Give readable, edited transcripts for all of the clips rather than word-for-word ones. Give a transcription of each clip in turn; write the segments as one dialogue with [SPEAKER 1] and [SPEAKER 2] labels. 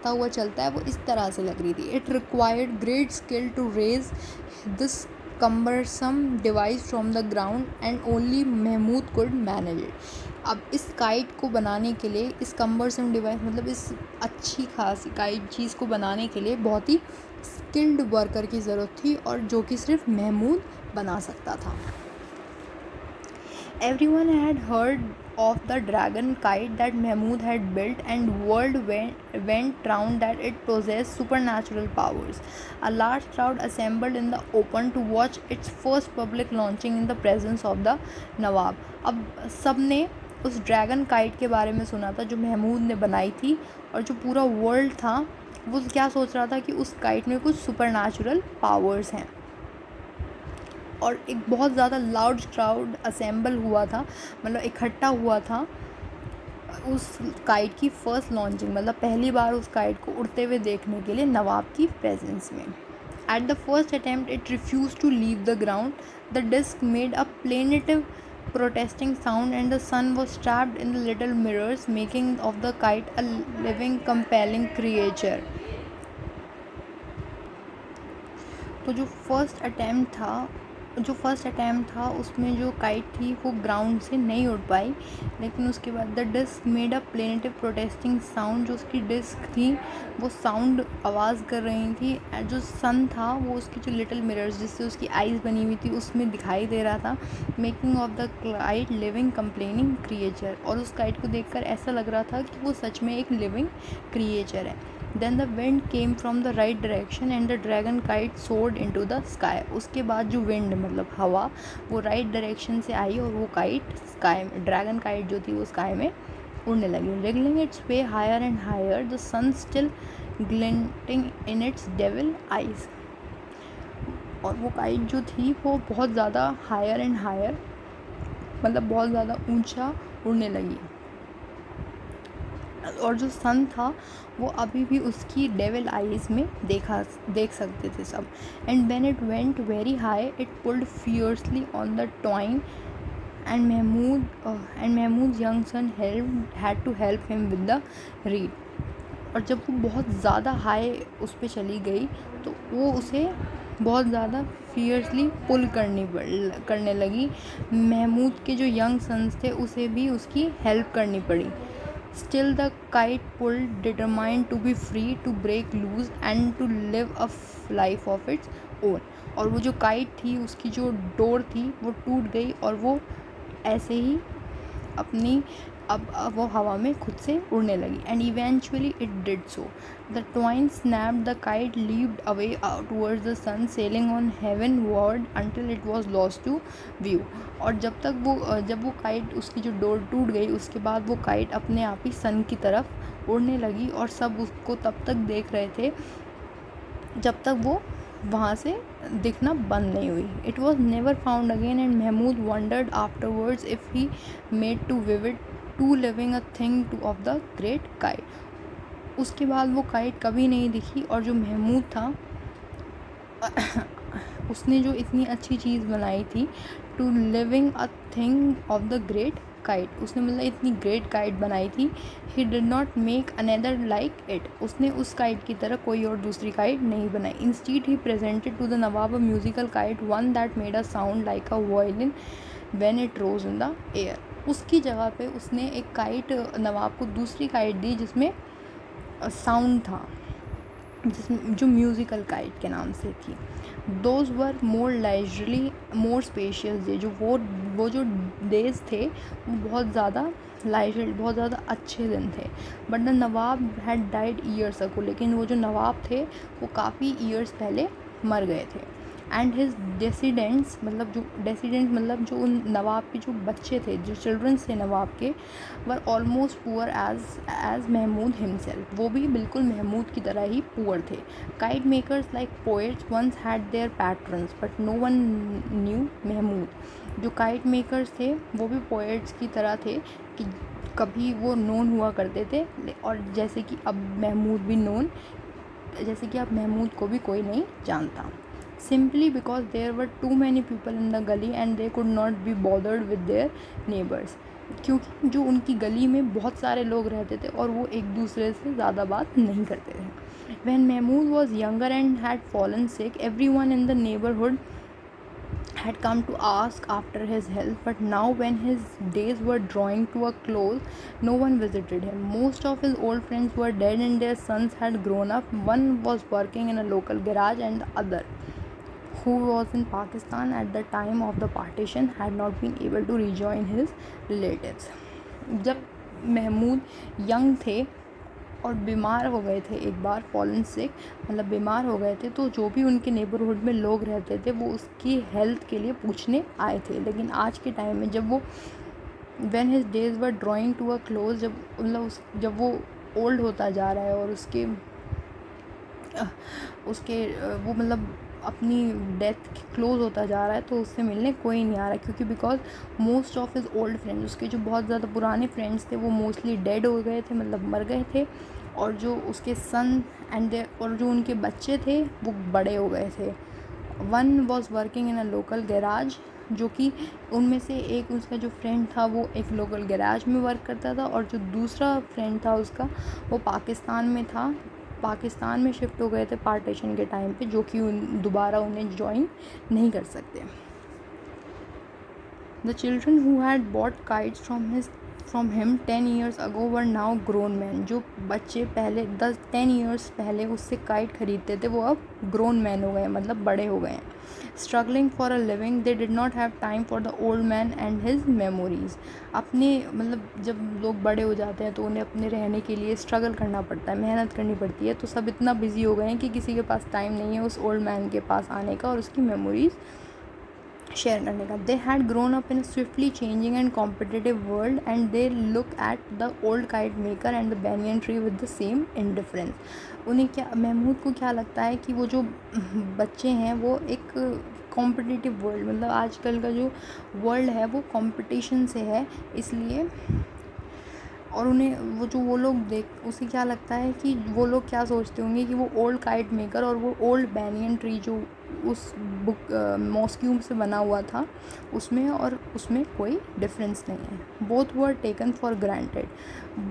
[SPEAKER 1] उड़ाता हुआ चलता है, वो इस तरह से लग रही थी। It required great skill to raise this cumbersome device from the ground and only Mahmood could manage it। अब इस काइट को बनाने के लिए, इस cumbersome device मतलब इस अच्छी खासी काइट चीज़ को बनाने के लिए बहुत ही स्किल्ड वर्कर की ज़रूरत थी, और जो कि सिर्फ महमूद बना सकता था। Everyone had heard of the dragon kite that Mahmud had built, and word went round that it possessed supernatural powers. A large crowd assembled in the open to watch its first public launching in the presence of the Nawab। अब सब ने उस dragon kite के बारे में सुना था जो महमूद ने बनाई थी, और जो पूरा वर्ल्ड था वो क्या सोच रहा था कि उस काइट में कुछ सुपरनैचुरल पावर्स हैं। और एक बहुत ज़्यादा लाउड क्राउड असेंबल हुआ था, मतलब इकट्ठा हुआ था उस काइट की फ़र्स्ट लॉन्चिंग, मतलब पहली बार उस काइट को उड़ते हुए देखने के लिए नवाब की प्रेजेंस में। At the first attempt it refuse to leave the ground. The disc made a plaintive protesting sound and the sun was trapped in the little mirrors, making of the kite a living compelling creature। तो जो first attempt था उसमें जो kite थी वो ground से नहीं उड़ पाई, लेकिन उसके बाद the disc made a plaintive protesting sound, जो उसकी डिस्क थी वो साउंड आवाज़ कर रही थी। एंड जो सन था वो उसकी जो लिटिल मिरर्स जिससे उसकी आइज़ बनी हुई थी उसमें दिखाई दे रहा था, making of the kite living complaining creature. और उस काइट को देखकर ऐसा लग रहा था कि वो सच में एक लिविंग क्रिएचर है। Then the wind came from the right direction and the dragon kite soared into the sky। उसके बाद जो विंड मतलब हवा वो राइट डायरेक्शन से आई और वो काइट स्काई में, ड्रैगन काइट जो थी वो स्काई में उड़ने लगी। Wriggling its way higher and higher, the sun still glinting in its devil eyes। और वो काइट जो थी वो बहुत ज़्यादा हायर एंड हायर, मतलब बहुत ज़्यादा ऊंचा उड़ने लगी, और जो सन था वो अभी भी उसकी डेविल आइज़ में देख सकते थे सब। And when it went very high it pulled fiercely on the twine and Mehmood young son had to help him with the reed. और जब वो बहुत ज़्यादा हाई उस पर चली गई तो वो उसे बहुत ज़्यादा फियर्सली पुल करने लगी। महमूद के जो यंग सन्स थे उसे भी उसकी हेल्प करनी पड़ी। Still the kite pulled, determined to be free, to break loose and to live a life of its own। और वो जो काइट थी उसकी जो डोर थी वो टूट गई और वो ऐसे ही अपनी अब वो हवा में खुद से उड़ने लगी। And eventually it did so. The twine snapped, the kite leaped away towards the sun, sailing on हेवन वर्ड until it was lost to view. और जब वो काइट उसकी जो डोर टूट गई उसके बाद वो काइट अपने आप ही सन की तरफ उड़ने लगी, और सब उसको तब तक देख रहे थे जब तक वो वहाँ से दिखना बंद नहीं हुई। It was never found again and Mahmood wondered afterwards if he made too vivid too living a thing to of the great kite. उसके बाद वो काइट कभी नहीं दिखी, और जो महमूद था उसने जो इतनी अच्छी चीज़ बनाई थी too living a thing of the great kite, उसने मतलब इतनी ग्रेट काइट बनाई थी। He did not make another like it, उसने उस काइट की तरह कोई और दूसरी काइट नहीं बनाई। Instead he presented to the nawab a musical kite, one that made a sound like a violin when it rose in the air. उसकी जगह पे उसने एक काइट नवाब को दूसरी काइट दी जिसमें साउंड था, जिसमें जो म्यूज़िकल काइट के नाम से थी। Those were more लाइजरली more spacious day, जो वो जो डेज थे वो बहुत ज़्यादा लाइजर, बहुत ज़्यादा अच्छे दिन थे। But the Nawab had died years ago, लेकिन वो जो नवाब थे वो काफ़ी ईयर्स पहले मर गए थे। एंड हिज डेसिडेंट्स मतलब जो उन नवाब के जो बच्चे थे, जो चिल्ड्रंस थे नवाब के, were almost poor as Mehmood himself, वो भी बिल्कुल महमूद की तरह ही पुअर थे। Kite makers like poets once had their patrons but no one knew Mehmood. जो काइट मेकर्स थे वो भी पोएट्स की तरह थे कि कभी वो नोन हुआ करते थे, और जैसे कि अब महमूद को भी कोई नहीं जानता। Simply because there were too many people in the gully and they could not be bothered with their neighbors। क्योंकि जो उनकी गली में बहुत सारे लोग रहते थे और वो एक दूसरे से ज़्यादा बात नहीं करते थे। When Mahmood was younger and had fallen sick, everyone in the neighborhood had come to ask after his health, but now when his days were drawing to a close, no one visited him. Most of his old friends were dead and their sons had grown up. One was working in a local garage, and the other, who was in Pakistan at the time of the partition, had not been able to rejoin his relatives. जब Mahmood young थे और बीमार हो गए थे, एक बार fallen sick मतलब बीमार हो गए थे, तो जो भी उनके नेबरहुड में लोग रहते थे वो उसकी हेल्थ के लिए पूछने आए थे। लेकिन आज के टाइम में जब वो when his days were drawing to a close, जब वो ओल्ड होता जा रहा है और उसके वो मतलब अपनी डेथ क्लोज होता जा रहा है, तो उससे मिलने कोई नहीं आ रहा, क्योंकि because most of his old friends, उसके जो बहुत ज़्यादा पुराने फ्रेंड्स थे वो मोस्टली डेड हो गए थे, मतलब मर गए थे, और जो उसके सन और जो उनके बच्चे थे वो बड़े हो गए थे। One was working in a local garage, जो कि उनमें से एक उसका जो फ्रेंड था वो एक लोकल गैराज में वर्क करता था, और जो दूसरा फ्रेंड था उसका वो पाकिस्तान में शिफ्ट हो गए थे पार्टीशन के टाइम पे, जो कि दोबारा उन्हें ज्वाइन नहीं कर सकते। The children who had bought kites from him 10 years ago were now grown men. जो बच्चे पहले 10 years पहले उससे काइट खरीदते थे वो अब ग्रोन मैन हो गए, मतलब बड़े हो गए हैं। Struggling for a living, they did not have time for the old man and his memories. अपने मतलब जब लोग बड़े हो जाते हैं तो उन्हें अपने रहने के लिए स्ट्रगल करना पड़ता है, मेहनत करनी पड़ती है, तो सब इतना बिजी हो गए हैं कि किसी के पास टाइम नहीं है उस ओल्ड मैन के पास आने का और उसकी मेमोरीज शेयर करने का। They had grown up in swiftly changing and competitive world and they look at the old kite maker and the banyan tree with the same indifference. उन्हें क्या, महमूद को क्या लगता है कि वो जो बच्चे हैं वो एक कॉम्पिटिटिव वर्ल्ड, मतलब आजकल का जो वर्ल्ड है वो कंपटीशन से है, इसलिए और उन्हें वो लोग उसे क्या लगता है कि वो लोग क्या सोचते होंगे कि वो ओल्ड काइट मेकर और वो ओल्ड बैनियन ट्री जो उस बुक मॉस्क्यूम से बना हुआ था उसमें और उसमें कोई डिफरेंस नहीं है। Both were taken for granted,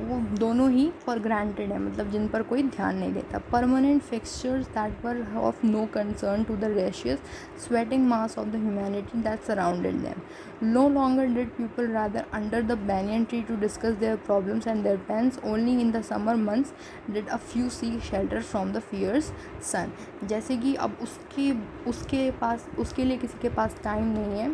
[SPEAKER 1] वो दोनों ही फॉर ग्रांटेड है, मतलब जिन पर कोई ध्यान नहीं देता। Permanent fixtures that were of no concern to the रेशियस sweating mass of the humanity that surrounded them. No longer did people rather under the banyan tree to discuss their problems and their pens. Only in the summer months did a few seek shelter from the fierce sun. जैसे कि अब उसके लिए किसी के पास time नहीं है,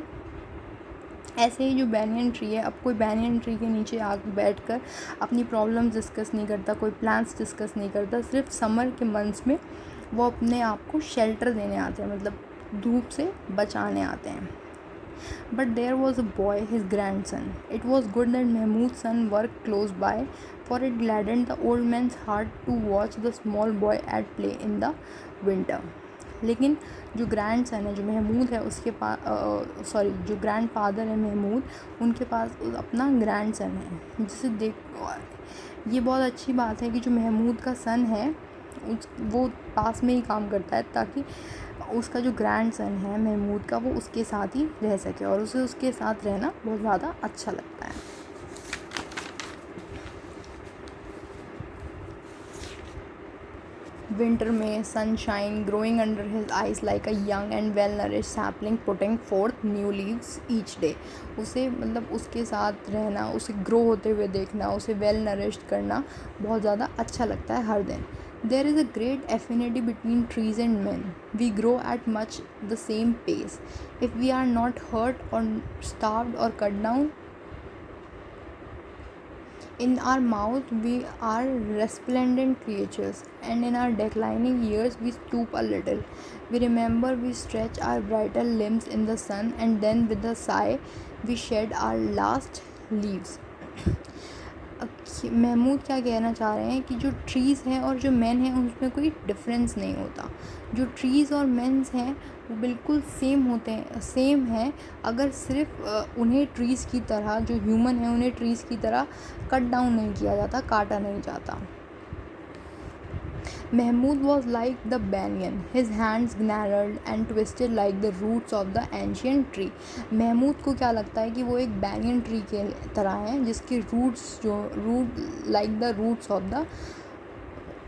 [SPEAKER 1] ऐसे ही जो बैनियन ट्री है, अब कोई बैनियन ट्री के नीचे आकर बैठकर अपनी प्रॉब्लम्स डिस्कस नहीं करता, कोई प्लान्स डिस्कस नहीं करता, सिर्फ समर के मंथ्स में वो अपने आप को शेल्टर देने आते हैं, मतलब धूप से बचाने आते हैं। But there was a boy, his grandson. It was good that Mahmood's son worked close by, for it gladdened the old man's heart to watch the small boy at play in the winter. लेकिन जो grand son है, जो महमूद है, उसके पास जो grand father है महमूद, उनके पास अपना ग्रैंड सन है, जिसे ये बहुत अच्छी बात है कि जो महमूद का सन है वो पास में ही काम करता है, ताकि उसका जो ग्रैंड सन है महमूद का वो उसके साथ ही रह सके, और उसे उसके साथ रहना बहुत ज़्यादा अच्छा लगता है। विंटर में sunshine growing under his eyes like a young and well nourish sapling putting fourth new leaves each day. उसे मतलब उसके साथ रहना, उसे ग्रो होते हुए देखना, उसे वेल नरिश्ड करना बहुत ज़्यादा अच्छा लगता है हर दिन। There is a great affinity between trees and men. We grow at much the same pace. If we are not hurt or starved or cut down in our mouth, we are resplendent creatures, and in our declining years we stoop a little. We remember we stretch our brighter limbs in the sun, and then with a sigh we shed our last leaves. Mahmood क्या कहना चाह रहे हैं कि जो trees हैं और जो मैन हैं उसमें कोई डिफरेंस नहीं होता। जो ट्रीज़ और मैन्स हैं वो बिल्कुल सेम हैं, अगर सिर्फ उन्हें ट्रीज़ की तरह, जो ह्यूमन हैं उन्हें ट्रीज़ की तरह कट डाउन नहीं किया जाता, काटा नहीं जाता। Mahmud was like the banyan, his hands gnarled and twisted like the roots of the ancient tree. Mahmood को क्या लगता है कि वो एक banyan tree के तरह हैं, जिसके root like the roots of the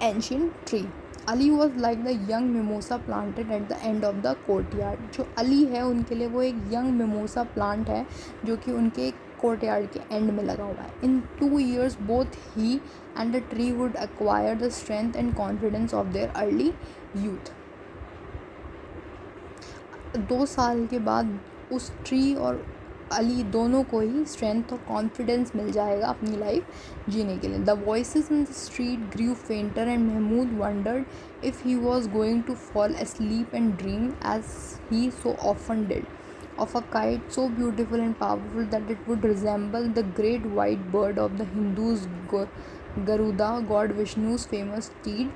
[SPEAKER 1] ancient tree. Ali was like the young mimosa planted at the end of the courtyard. जो अली है उनके लिए वो एक young mimosa plant है जो कि उनके कोर्टयार्ड के एंड में लगा हुआ है. In 2 years both he and the tree would acquire the strength and confidence of their early youth. 2 साल के बाद उस ट्री और अली दोनों को ही स्ट्रेंथ और कॉन्फिडेंस मिल जाएगा अपनी लाइफ जीने के लिए. The voices in the street grew fainter and Mahmood wondered if he was going to fall asleep and dream as he so often did of a kite so beautiful and powerful that it would resemble the great white bird of the Hindus Garuda, God Vishnu's famous steed.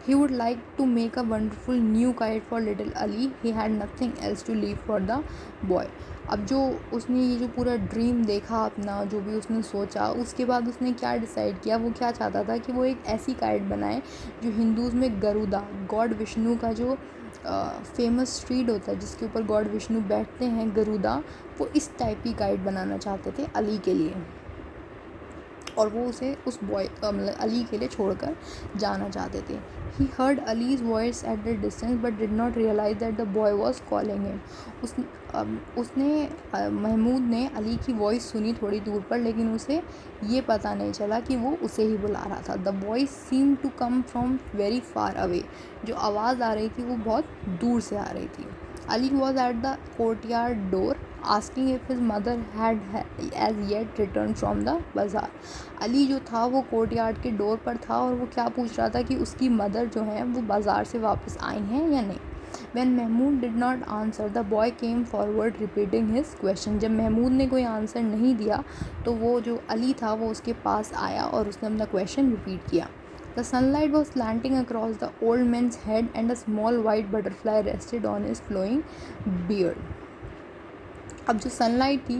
[SPEAKER 1] He would like to make a wonderful new kite for little Ali. He had nothing else to leave for the boy. अब जो उसने ये जो पूरा dream देखा अपना, जो भी उसने सोचा, उसके बाद उसने क्या डिसाइड किया, वो क्या चाहता था कि वो एक ऐसी काइट बनाए जो हिंदूज़ में गरुदा, गॉड विष्णु का जो फेमस स्ट्रीट होता है जिसके ऊपर गॉड विष्णु बैठते हैं, गरुदा, वो इस टाइप की काइट बनाना चाहते थे अली के लिए. और वो उसे उस बॉय मतलब अली के लिए छोड़कर जाना चाहते थे. He heard Ali's voice at the distance but did not realize that the boy was calling him. उसने महमूद ने अली की वॉइस सुनी थोड़ी दूर पर, लेकिन उसे ये पता नहीं चला कि वो उसे ही बुला रहा था. The voice seem to come from very far away. जो आवाज़ आ रही थी वो बहुत दूर से आ रही थी. Ali was at the courtyard door asking if his mother had as yet returned from the bazaar. Ali जो था वो कोर्टयार्ड के डोर पर था और वो क्या पूछ रहा था कि उसकी मदर जो है वो बाज़ार से वापस आई हैं या नहीं. When Mahmud did not answer, the boy came forward repeating his question. जब महमूद ने कोई आंसर नहीं दिया तो वो जो अली था वो उसके पास आया और उसने अपना क्वेश्चन रिपीट किया. The sunlight was slanting across the old man's head and a small white butterfly rested on his flowing beard. अब जो सनलाइट थी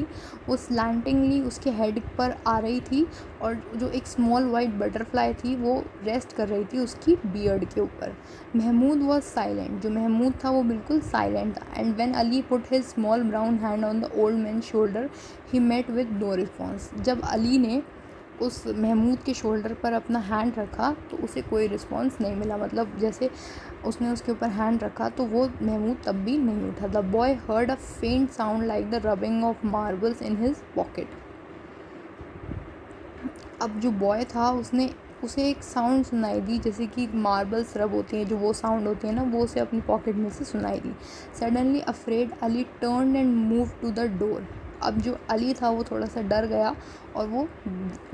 [SPEAKER 1] वो स्लैंटिंगली उसके हेड पर आ रही थी और जो एक स्मॉल वाइट बटरफ्लाई थी वो रेस्ट कर रही थी उसकी बियर्ड के ऊपर. Mahmood was silent. जो महमूद था वो बिल्कुल साइलेंट था. And when Ali put his small brown hand on the old man shoulder he met with no response. जब अली ने उस महमूद के शोल्डर पर अपना हैंड रखा तो उसे कोई रिस्पॉन्स नहीं मिला. मतलब जैसे उसने उसके ऊपर हैंड रखा तो वो महमूद तब भी नहीं उठा. द बॉय हर्ड अ फेंट sound like the rubbing of marbles in his pocket. अब जो बॉय था उसे एक साउंड सुनाई दी जैसे कि मार्बल्स रब होती हैं, जो वो साउंड होती है ना, वो उसे अपनी पॉकेट में से सुनाई दी. Suddenly afraid Ali turn and move to the door. अब जो अली था वो थोड़ा सा डर गया और वो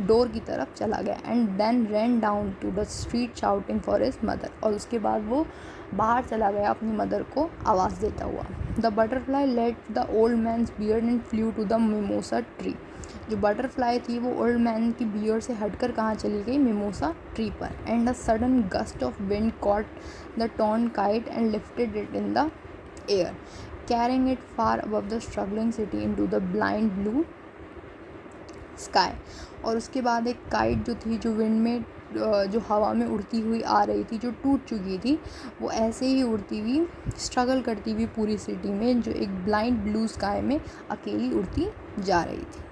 [SPEAKER 1] डोर की तरफ चला गया. And then ran down to the street shouting for his mother. और उसके बाद वो बाहर चला गया अपनी मदर को आवाज़ देता हुआ. The butterfly left the old man's beard and flew to the mimosa tree. जो बटरफ्लाई थी वो ओल्ड मैन की बियर्ड से हटकर कहाँ चली गई, मिमोसा ट्री पर. And a sudden gust of wind caught the torn kite and lifted it in the air, carrying it far above the struggling city into the blind blue sky. और उसके बाद एक काइट जो थी जो wind में जो हवा में उड़ती हुई आ रही थी, जो टूट चुकी थी, वो ऐसे ही उड़ती हुई स्ट्रगल करती हुई पूरी सिटी में जो एक ब्लाइंड ब्लू स्काई में अकेली उड़ती जा रही थी.